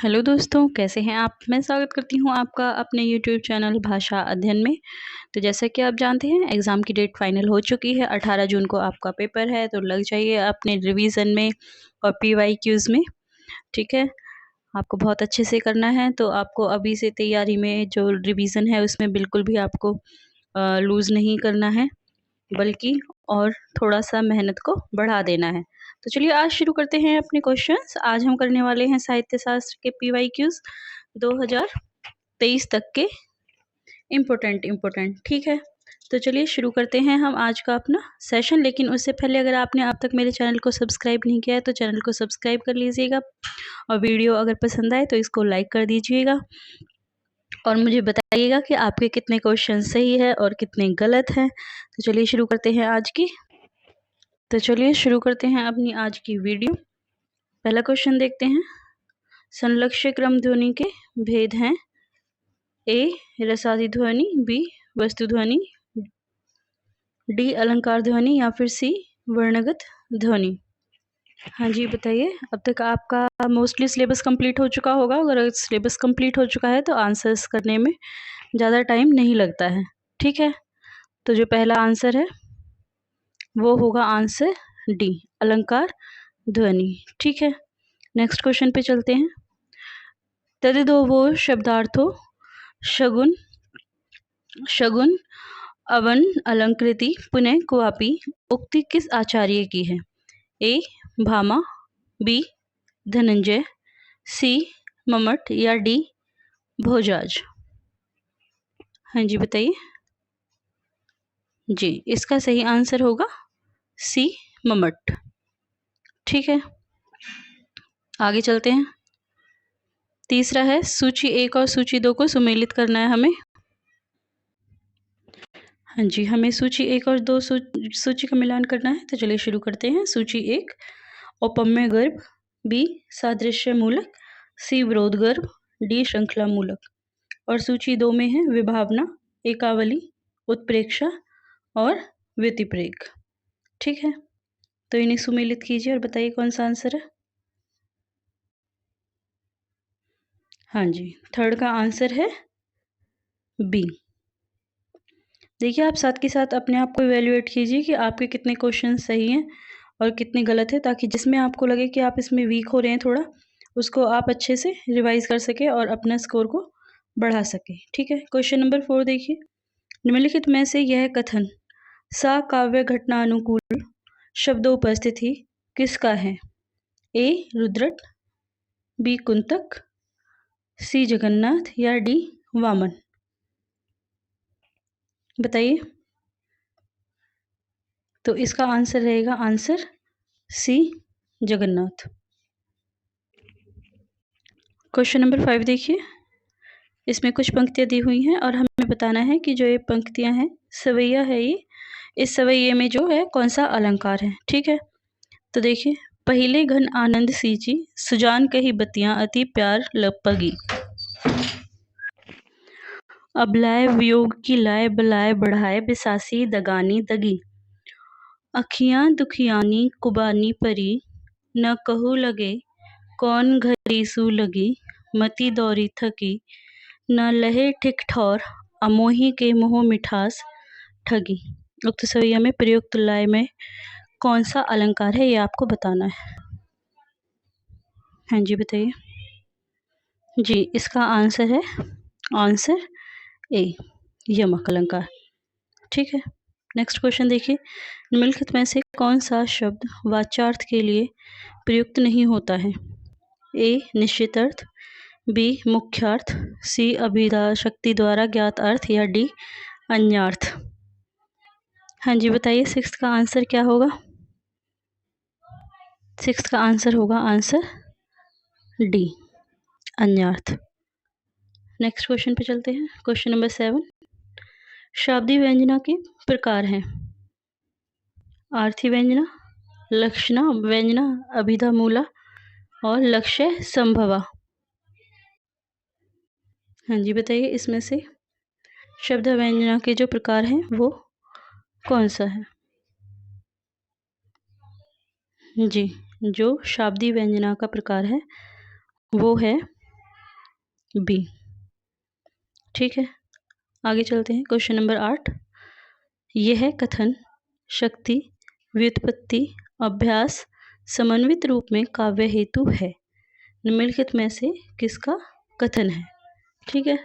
Hello दोस्तों, कैसे हैं आप? मैं स्वागत करती हूँ आपका अपने यूट्यूब चैनल भाषा अध्ययन में। तो जैसा कि आप जानते हैं एग्ज़ाम की डेट फाइनल हो चुकी है। 18 जून को आपका पेपर है, तो लग जाइए अपने रिवीजन में और पीवाईक्यूज़ में, ठीक है? आपको बहुत अच्छे से करना है, तो आपको अभी से तैयारी में जो रिवीजन है उसमें बिल्कुल भी आपको लूज़ नहीं करना है, बल्कि और थोड़ा-सा मेहनत को बढ़ा देना है। तो चलिए आज शुरू करते हैं अपने क्वेश्चंस। आज हम करने वाले हैं साहित्य शास्त्र के पीवाईक्यूज़ 2023 तक के इम्पोर्टेंट, ठीक है? तो चलिए शुरू करते हैं हम आज का अपना सेशन। लेकिन उससे पहले अगर आपने अब तक मेरे चैनल को सब्सक्राइब नहीं किया है तो चैनल को सब्सक्राइब कर लीजिएगा और वीडियो अगर पसंद आए तो इसको लाइक कर दीजिएगा और मुझे बताइएगा कि आपके कितने क्वेश्चन सही है और कितने गलत हैं। तो चलिए शुरू करते हैं अपनी आज की वीडियो। पहला क्वेश्चन देखते हैं। संलक्ष्य क्रम ध्वनि के भेद हैं। ए रसादी ध्वनि, बी वस्तु ध्वनि, डी अलंकार ध्वनि या फिर सी वर्णगत ध्वनि। हाँ जी बताइए। अब तक आपका मोस्टली सिलेबस कंप्लीट हो चुका होगा। अगर सिलेबस कंप्लीट हो चुका है तो आंसर्स करने में ज़्यादा टाइम नहीं लगता है, ठीक है? तो जो पहला आंसर है वो होगा आंसर डी अलंकार ध्वनि, ठीक है? नेक्स्ट क्वेश्चन पे चलते हैं। तदिदोवो शब्दार्थों शगुन शगुन अवन अलंकृति पुनः क्वापि उक्ति किस आचार्य की है? ए भामा, बी धनंजय, सी मम्मट या डी भोजाज। हाँ जी बताइए। जी इसका सही आंसर होगा सी मम्मट, ठीक है? आगे चलते हैं। तीसरा है सूची 1 और सूची 2 को सुमेलित करना है हमें। हाँ जी, हमें सूची 1 और 2 सूची का मिलान करना है। तो चलिए शुरू करते हैं। सूची 1 औपम्य गर्भ, बी सादृश्य मूलक, सी विरोध गर्भ, डी श्रृंखला मूलक। और सूची 2 में है विभावना, एकावली, उत्प्रेक्षा और व्यतिप्रेक, ठीक है? तो इन्हें सुमेलित कीजिए और बताइए कौन सा आंसर है। हाँ जी, थर्ड का आंसर है बी। देखिए आप साथ के साथ अपने आप को इवैल्यूएट कीजिए कि आपके कितने क्वेश्चन सही हैं और कितने गलत है, ताकि जिसमें आपको लगे कि आप इसमें वीक हो रहे हैं थोड़ा, उसको आप अच्छे से रिवाइज कर सकें और अपना स्कोर को बढ़ा सकें, ठीक है? क्वेश्चन नंबर 4 देखिए। निम्नलिखित में से यह कथन सा काव्य घटना अनुकूल शब्दोपस्थिति किसका है? A Rudrata, B Kuntaka, C Jagannath या डी वामन। बताइए। तो इसका आंसर रहेगा answer C Jagannath. Question number 5 देखिए। इसमें कुछ पंक्तियाँ दी हुई हैं और हमें बताना है कि जो ये पंक्तियाँ हैं सवैया है ये, इस सवैये में जो है कौन सा अलंकार है, ठीक है? तो देखिए, पहिले घन आनंद सींची सुजान कही बत्तियां अति प्यार लपगी, अब लाए वियोग की लाए बलाए बढ़ाए बिसासी दगानी दगी, अखियां दुखियानी कुबानी परी न कहू लगे कौन घड़ी सू लगी, मति दौरी थकी न लहे ठिक ठौर अमोही के मोह मिठास ठगी। उक्त सवैया में प्रयुक्त लय में कौन सा अलंकार है ये आपको बताना है। हाँ जी बताइए। जी इसका आंसर है आंसर ए यमक अलंकार, ठीक है? नेक्स्ट क्वेश्चन देखिए। निम्नलिखित में से कौन सा शब्द वाच्यार्थ के लिए प्रयुक्त नहीं होता है? ए निश्चित अर्थ, बी मुख्यार्थ, सी अभिधा शक्ति द्वारा ज्ञात अर्थ या डी अन्यार्थ। हाँ जी बताइए। 6 का आंसर क्या होगा? 6 का आंसर होगा आंसर डी अन्यार्थ। नेक्स्ट क्वेश्चन पे चलते हैं। क्वेश्चन नंबर 7 शाब्दी व्यंजना के प्रकार हैं। आर्थी व्यंजना, लक्षणा व्यंजना, अभिधा मूला और लक्ष्य संभवा। हाँ जी बताइए इसमें से शब्द व्यंजना के जो प्रकार हैं वो कौन सा है? जी जो शाब्दी व्यंजना का प्रकार है वो है बी। ठीक है, आगे चलते हैं। क्वेश्चन नंबर 8, यह कथन शक्ति, व्युत्पत्ति, अभ्यास समन्वित रूप में काव्य हेतु है, निम्नलिखित में से किसका कथन है? ठीक है,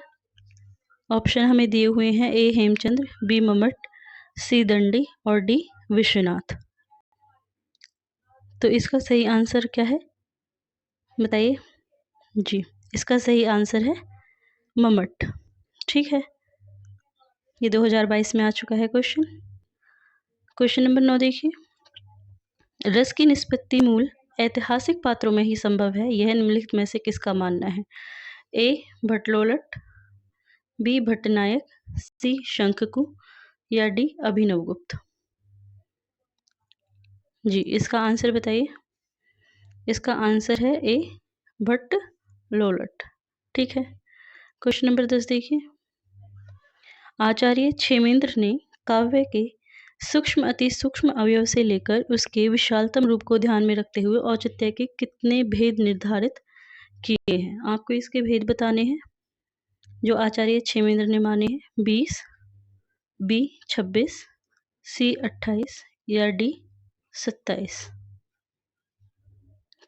ऑप्शन हमें दिए हुए हैं, ए हेमचंद्र, बी मम्मट, सी दंडी और डी विश्वनाथ। तो इसका सही आंसर क्या है बताइए? जी, इसका सही आंसर है मम्मट। ठीक है, ये 2022 में आ चुका है क्वेश्चन। क्वेश्चन नंबर 9 देखिए, रस की निष्पत्ति मूल ऐतिहासिक पात्रों में ही संभव है, यह निम्नलिखित में से किसका मानना है? ए भट्टलोलट, बी भट्टनायक, सी शंखकु या डी अभिनवगुप्त। जी, इसका आंसर बताइए। इसका आंसर है ए भट्टलोलट। ठीक है, क्वेश्चन नंबर 10 देखिए, आचार्य क्षेमेंद्र ने काव्य के सूक्ष्म अति सूक्ष्म अवयव से लेकर उसके विशालतम रूप को ध्यान में रखते हुए औचित्य के कितने भेद निर्धारित किए हैं? आपको इसके भेद बताने हैं जो आचार्य क्षेमेंद्र ने माने हैं। 20, बी 26, सी 28 या डी 27।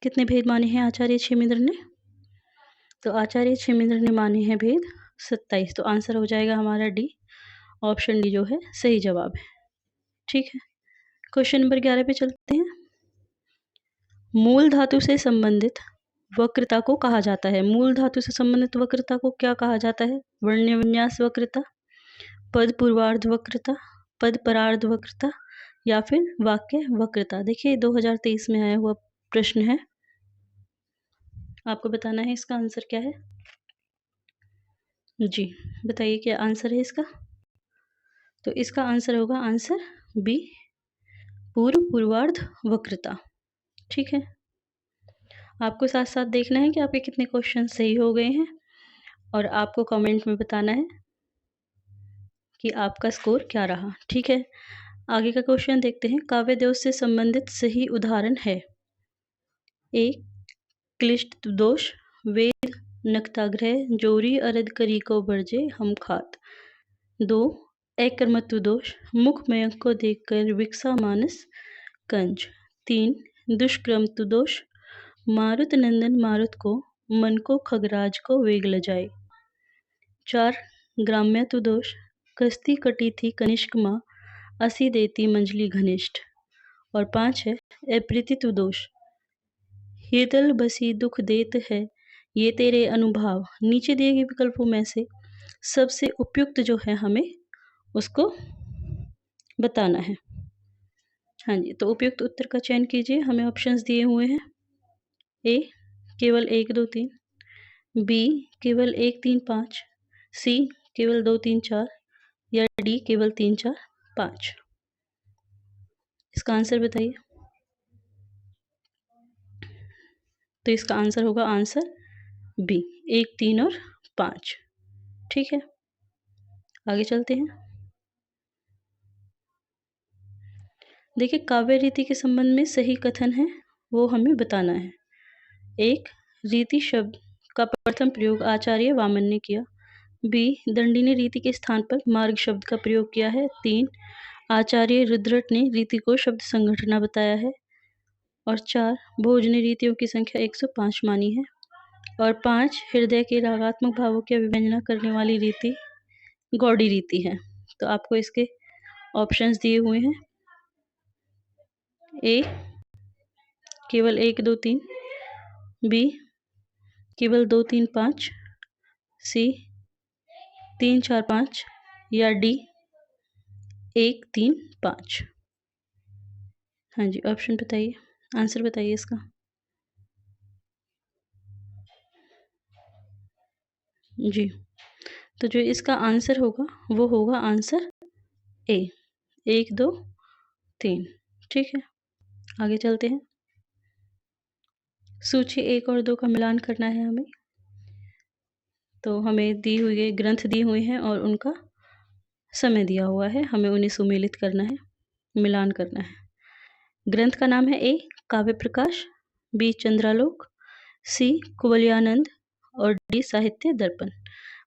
कितने भेद माने हैं आचार्य क्षेमेंद्र ने? तो आचार्य क्षेमेंद्र ने माने हैं भेद 27। तो आंसर हो जाएगा हमारा डी, ऑप्शन डी जो है सही जवाब है। ठीक है, क्वेश्चन नंबर 11 पे चलते हैं। मूल धातु से संबंधित वक्रता को कहा जाता है। मूल धातु से संबंधित वक्रता को क्या कहा जाता है? वर्ण विन्यास वक्रता, पद पूर्वार्ध वक्रता, पद परार्ध वक्रता या फिर वाक्य वक्रता। देखिए 2023 में आया हुआ प्रश्न है, आपको बताना है इसका आंसर क्या है। जी बताइए क्या आंसर है इसका? तो इसका आंसर होगा आंसर बी, पूर्व पूर्वार्ध वक्रता। ठीक है, आपको साथ साथ देखना है कि आपके कितने क्वेश्चन सही हो गए हैं और आपको कमेंट में बताना है कि आपका स्कोर क्या रहा। ठीक है, आगे का क्वेश्चन देखते हैं। काव्य दोष से संबंधित सही उदाहरण है। ए क्लिष्ट दोष, वेद नक्ताग्रह, जोरी अरद करी को बरजे हम खात। 2 अकर्मत्व दोष, मुख मयंक को देखकर विकसा मानस कंज। 3 दुष्क्रमत्व दोष, मारुत नंदन मारुत को मन को खगराज को वेग लजाए। 4 ग्राम्यत्व दोष, कस्ती कटी थी कनिष्क माँ, असी देती मंजली घनिष्ठ। और 5 है अप्रीतित्व दोष, हीतल बसी दुख देत है ये तेरे अनुभव। नीचे दिए गए विकल्पों में से सबसे उपयुक्त जो है हमें उसको बताना है। हाँ जी, तो उपयुक्त उत्तर का चयन कीजिए। हमें ऑप्शंस दिए हुए हैं, ए केवल 1 2 3, बी केवल 1 3 5, सी केवल 2 3 4 या डी केवल 3 4 5। इसका आंसर बताइए। तो इसका आंसर होगा आंसर बी, 1 3 और 5। ठीक है, आगे चलते हैं। देखिए काव्य रीति के संबंध में सही कथन है वो हमें बताना है। 1 रीति शब्द का प्रथम प्रयोग आचार्य वामन ने किया। बी दंडी ने रीति के स्थान पर मार्ग शब्द का प्रयोग किया है। 3 आचार्य रुद्रट ने रीति को शब्द संगठना बताया है। और 4 भोज ने रीतियों की संख्या 105 मानी है। और 5 हृदय के रागात्मक भावों की अभिव्यंजना करने वाली रीति गौड़ी रीति है। तो आपको इसके ऑप्शंस दिए हुए हैं, ए केवल 1 2 3, बी केवल 2 3 5, सी 3 4 5 या डी 1 3 5। हाँ जी, ऑप्शन बताइए, आंसर बताइए इसका। जी, तो जो इसका आंसर होगा वो होगा आंसर ए, 1 2 3। ठीक है, आगे चलते हैं। सूची 1 और 2 का मिलान करना है हमें। तो हमें दी हुई ग्रंथ दिए हुए हैं और उनका समय दिया हुआ है, हमें उन्हें सुमेलित करना है, मिलान करना है। ग्रंथ का नाम है ए काव्य प्रकाश, बी चंद्रालोक, सी कुवलयानंद और डी साहित्य दर्पण।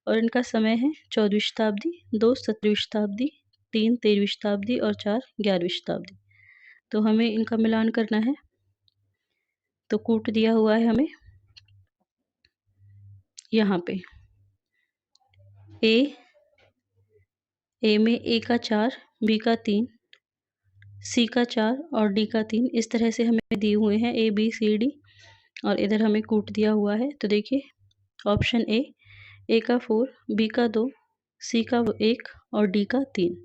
और इनका समय है 14वीं शताब्दी, 2 17वीं शताब्दी, 3 13वीं शताब्दी और 4 11वीं शताब्दी। तो हमें इनका मिलान करना है। तो कूट दिया हुआ है हमें यहाँ पे ए में ए का 4, बी का 3, सी का 4 और डी का 3, इस तरह से हमें दिए हुए हैं ए बी सी डी, और इधर हमें कूट दिया हुआ है। तो देखिए ऑप्शन ए का 4, बी का 2, सी का 1 और डी का 3।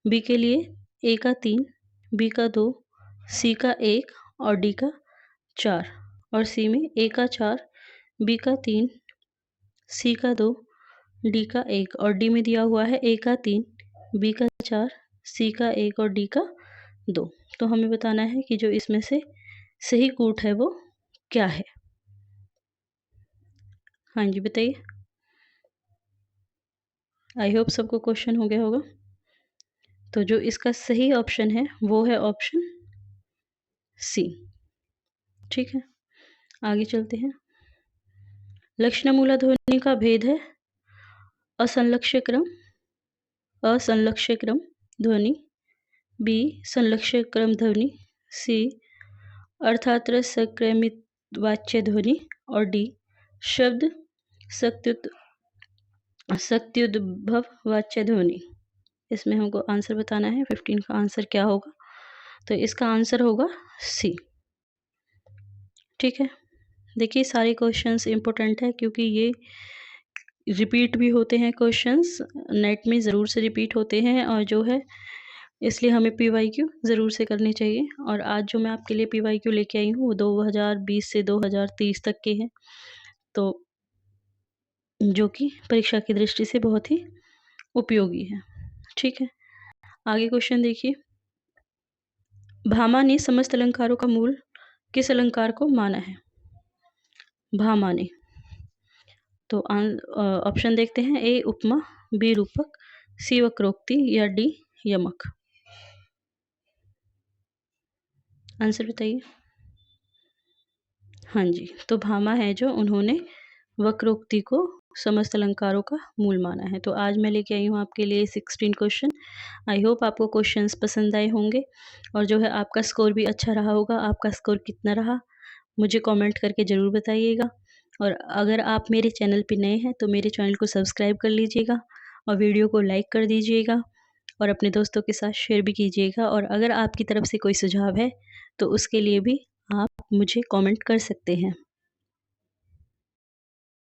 बी के लिए ए का 3, बी का 2, सी का 1 और डी का 4, और सी में ए का 4, बी का 3, सी का 2, डी का 1, और डी में दिया हुआ है ए का 3, बी का 4, सी का 1 और डी का 2। तो हमें बताना है कि जो इसमें से सही कूट है वो क्या है। हाँ जी बताइए। आई होप सबको क्वेश्चन हो गया होगा। तो जो इसका सही ऑप्शन है वो है ऑप्शन सी। ठीक है, आगे चलते हैं। लक्षणमूला ध्वनि का भेद है असंलक्ष्य क्रम, असंलक्ष्य क्रम ध्वनि, बी संलक्ष्य क्रम ध्वनि, सी अर्थात संक्रमित वाच्य ध्वनि, और डी शब्द सत्युद्भव वाच्य ध्वनि। इसमें हमको आंसर बताना है 15 का आंसर क्या होगा। तो इसका आंसर होगा सी। ठीक है, देखिए सारे क्वेश्चंस इम्पोर्टेंट है क्योंकि ये रिपीट भी होते हैं क्वेश्चंस, नेट में ज़रूर से रिपीट होते हैं, और जो है इसलिए हमें PYQ ज़रूर से करनी चाहिए। और आज जो मैं आपके लिए PYQ लेके आई हूँ वो 2020 से 2030 तक के हैं, तो जो कि परीक्षा की दृष्टि से बहुत ही उपयोगी है। ठीक है, आगे क्वेश्चन देखिए। भामा ने समस्त अलंकारों का मूल किस अलंकार को माना है? भामा ने। तो ऑप्शन देखते हैं, ए उपमा, बी रूपक, सी वक्रोक्ति या डी यमक। आंसर बताइए। हाँ जी, तो भामा है जो उन्होंने वक्रोक्ति को समस्त अलंकारों का मूल माना है। तो आज मैं लेके आई हूँ आपके लिए 16 क्वेश्चन। आई होप आपको क्वेश्चंस पसंद आए होंगे, और जो है आपका स्कोर भी अच्छा रहा होगा। आपका स्कोर कितना रहा मुझे कमेंट करके ज़रूर बताइएगा। और अगर आप मेरे चैनल पे नए हैं तो मेरे चैनल को सब्सक्राइब कर लीजिएगा, और वीडियो को लाइक कर दीजिएगा, और अपने दोस्तों के साथ शेयर भी कीजिएगा। और अगर आपकी तरफ से कोई सुझाव है तो उसके लिए भी आप मुझे कमेंट कर सकते हैं।